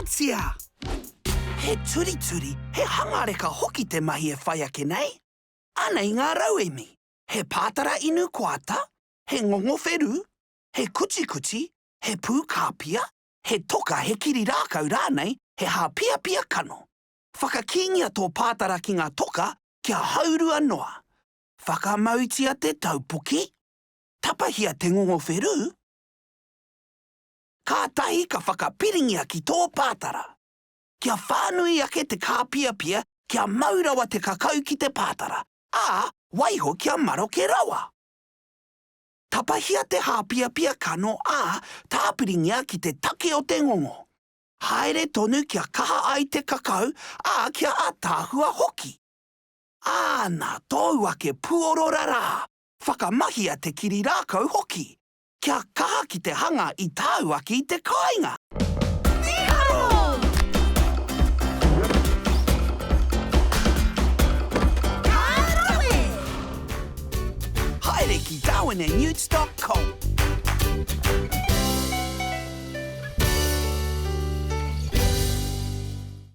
Gratia! He turi, he hangare ka hoki te mahi e whai ake nei. Anei ngā rau e mi. He pātara inu koata, he ngongo wheru, he kuchi, he pū kāpia, he toka he kiri rākau rānei, he hāpia kano. Whakakingia tō pātara ki ngā toka kia haurua noa. Whakamautia te taupuki. Tapahia te ngongo wheru. Kātahi ka whakapiringia ki tō pātara. Kia whānui ake te kāpia, kia maurawa te kakau ki te pātara. Waiho kia maro ke rawa. Tapahia te hāpia kano tāpiringia ki te take o te ngongo. Haere tonu kia kaha ai te kakau, kia ātāhua hoki. Nā tōu ake puorora rā. Whakamahia te kiri rākau hoki. Kia kaha ki te hanga i tāu ake i te kāinga. Tiharo! Haere ki darwinandnewts.com